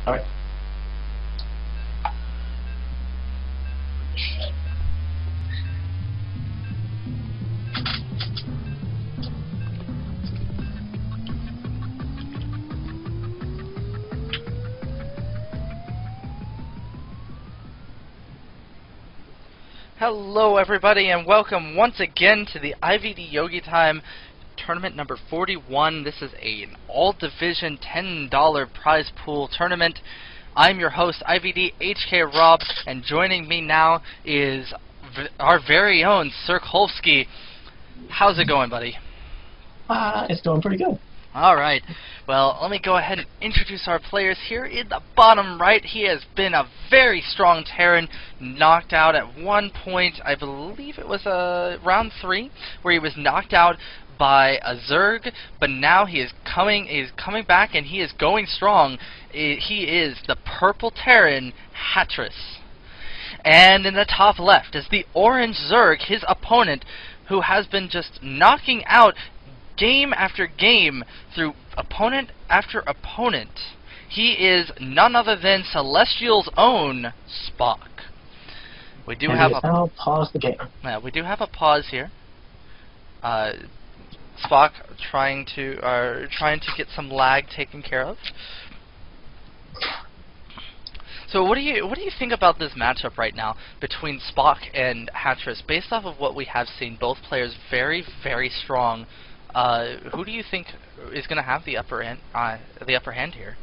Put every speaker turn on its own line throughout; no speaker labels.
All right.
Hello everybody and welcome once again to the IvD Yogi Time tournament number 41. This is an all-division $10 prize pool tournament. I'm your host, IvD HK Rob, and joining me now is our very own Sir Kolsky. How's it going, buddy?
It's going pretty good.
Alright, well, let me go ahead and introduce our players here. In the bottom right, he has been a very strong Terran, knocked out at one point, I believe it was round 3, where he was knocked out by a Zerg, but now he is coming back and he is going strong. He is the purple Terran, Hatris. And in the top left is the orange Zerg, his opponent, who has been just knocking out game after game through opponent after opponent. He is none other than Celestial's own Spock. We do have a
pause the game.
Yeah, we do have a pause here. Spock trying to get some lag taken care of. So what do you think about this matchup right now between Spock and Hatris? Based off of what we have seen, both players very, very strong. Who do you think is going to have the upper hand here?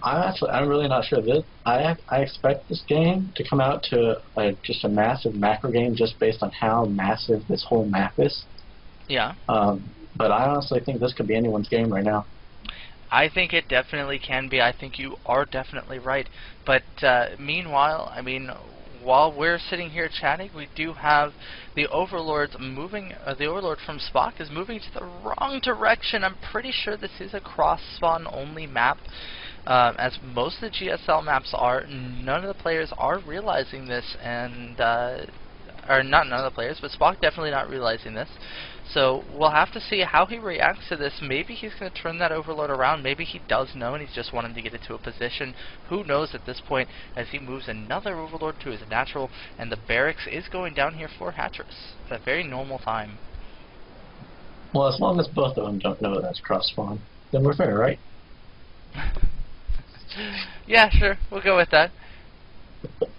I'm really not sure. I expect this game to come out to just a massive macro game, just based on how massive this whole map is.
Yeah.
But I honestly think this could be anyone's game right now.
I think it definitely can be. I think you are definitely right. But meanwhile, I mean, while we're sitting here chatting, we do have the Overlords moving. The Overlord from Spock is moving to the wrong direction. I'm pretty sure this is a cross-spawn only map, as most of the GSL maps are. None of the players are realizing this, and or not none of the players, but Spock definitely not realizing this. So we'll have to see how he reacts to this. Maybe he's going to turn that Overlord around. Maybe he does know and he's just wanting to get into a position. Who knows at this point, as he moves another Overlord to his natural, and the barracks is going down here for Hatris at a very normal time.
Well, as long as both of them don't know that's cross-spawn, then we're fair, right?
Yeah, sure. We'll go with that.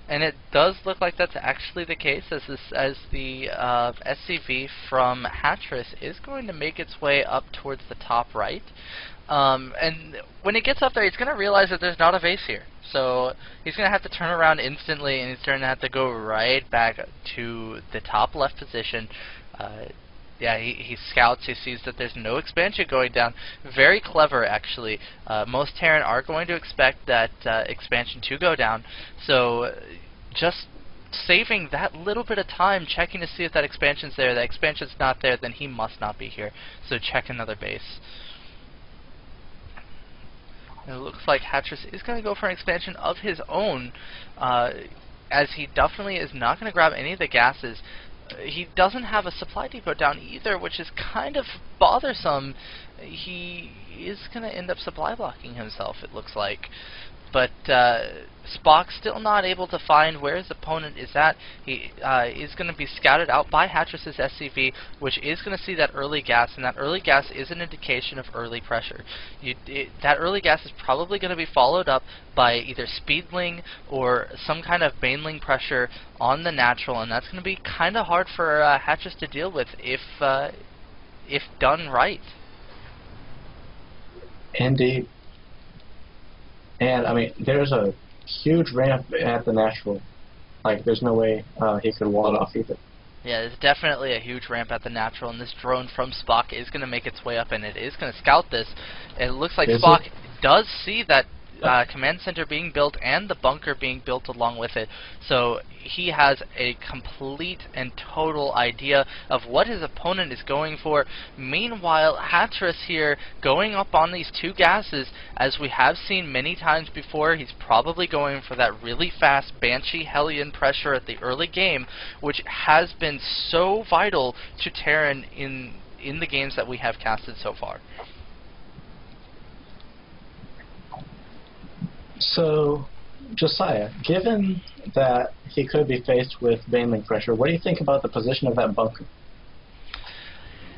And it does look like that's actually the case, as the SCV from Hatris is going to make its way up towards the top right. And when it gets up there, he's going to realize that there's not a base here. So he's going to have to turn around instantly, and he's going to have to go right back to the top left position. Yeah, he scouts, he sees that there's no expansion going down. Very clever, actually. Most Terran are going to expect that expansion to go down, so just saving that little bit of time, checking to see if that expansion's there. That expansion's not there, then he must not be here, so check another base. And it looks like Hatris is going to go for an expansion of his own, as he definitely is not going to grab any of the gases. He doesn't have a supply depot down either, which is kind of bothersome. He is going to end up supply blocking himself, it looks like. But Spock's still not able to find where his opponent is at. He is going to be scouted out by Hatris' SCV, which is going to see that early gas, and that early gas is an indication of early pressure. That early gas is probably going to be followed up by either speedling or some kind of baneling pressure on the natural, and that's going to be kind of hard for Hatris to deal with if done right.
Indeed. And, I mean, there's a huge ramp at the natural. Like, there's no way he could wall it off either.
Yeah, there's definitely a huge ramp at the natural, and this drone from Spock is going to make its way up, and it is going to scout this. It looks like Spock does see that command center being built and the bunker being built along with it, so he has a complete and total idea of what his opponent is going for. Meanwhile, Hatris here going up on these two gases, as we have seen many times before. He's probably going for that really fast Banshee Hellion pressure at the early game, which has been so vital to Terran in the games that we have casted so far.
So, Josiah, given that he could be faced with baneling pressure, what do you think about the position of that bunker?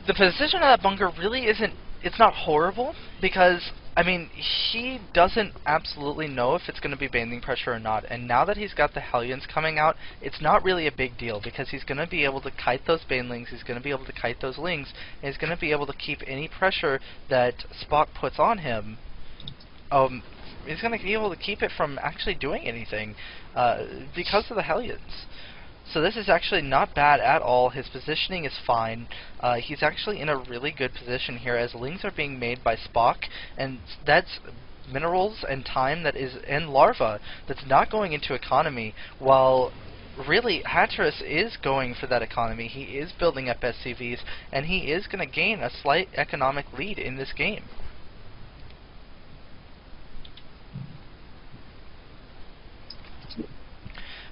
The position of that bunker really isn't... It's not horrible, because, I mean, he doesn't absolutely know if it's going to be baneling pressure or not, and now that he's got the Hellions coming out, it's not really a big deal, because he's going to be able to kite those banelings, he's going to be able to kite those lings, and he's going to be able to keep any pressure that Spock puts on him. He's going to be able to keep it from actually doing anything because of the Hellions. So this is actually not bad at all. His positioning is fine. He's actually in a really good position here as lings are being made by Spock, and that's minerals and time that is in larva that's not going into economy, while really Hatris is going for that economy. He is building up SCVs, and he is going to gain a slight economic lead in this game.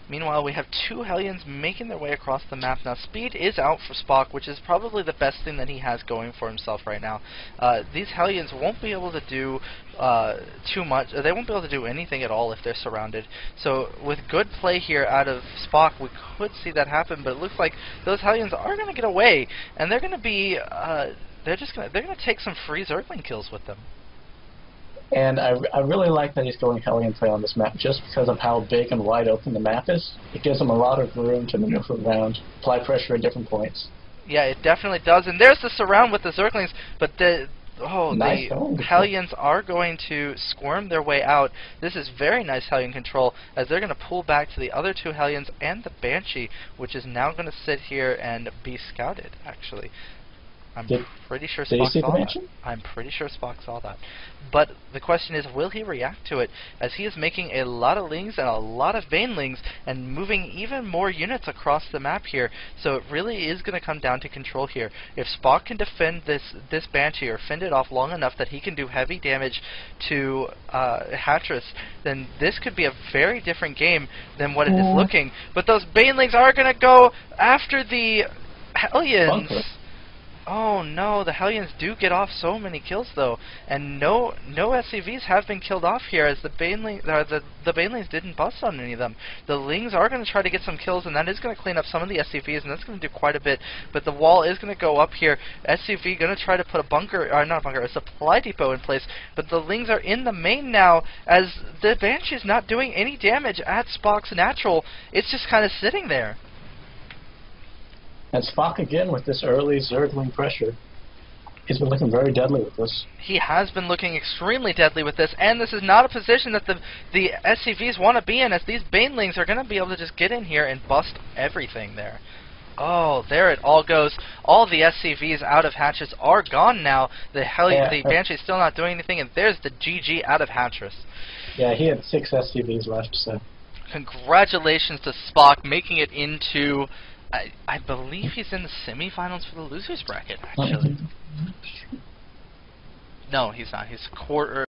Meanwhile, we have two Hellions making their way across the map. Now, speed is out for Spock, which is probably the best thing that he has going for himself right now. These Hellions won't be able to do too much. They won't be able to do anything at all if they're surrounded. So, with good play here out of Spock, we could see that happen. But it looks like those Hellions are going to get away, and they're going to be they're going to take some free Zergling kills with them.
And I really like that he's going Hellion play on this map just because of how big and wide open the map is. It gives him a lot of room to maneuver around, apply pressure at different points.
Yeah, it definitely does. And there's the surround with the Zerglings, but the Hellions are going to squirm their way out. This is very nice Hellion control, as they're going to pull back to the other two Hellions and the Banshee, which is now going to sit here and be scouted, actually. I'm pretty sure Spock saw that. I'm pretty sure Spock saw that. But the question is, will he react to it? As he is making a lot of lings and a lot of banelings and moving even more units across the map here. So it really is going to come down to control here. If Spock can defend this Banshee or fend it off long enough that he can do heavy damage to Hatris, then this could be a very different game than what it is looking. But those banelings are going to go after the Hellions. Bunker. Oh no, the Hellions do get off so many kills though, and no SCVs have been killed off here, as the banelings didn't bust on any of them. The lings are going to try to get some kills, and that is going to clean up some of the SCVs, and that's going to do quite a bit. But the wall is going to go up here. SCV going to try to put a supply depot in place, but the lings are in the main now, as the Banshee is not doing any damage at Spock's natural. It's just kind of sitting there.
And Spock again with this early Zergling pressure. He's been looking very deadly with this.
He has been looking extremely deadly with this, and this is not a position that the SCVs want to be in, as these banelings are going to be able to just get in here and bust everything there. Oh, there it all goes. All the SCVs out of Hatris are gone now. The Banshee's still not doing anything, and there's the GG out of Hatris.
Yeah, he had 6 SCVs left, so.
Congratulations to Spock, making it into... I believe he's in the semifinals for the losers bracket, actually. No, he's not. He's quarter.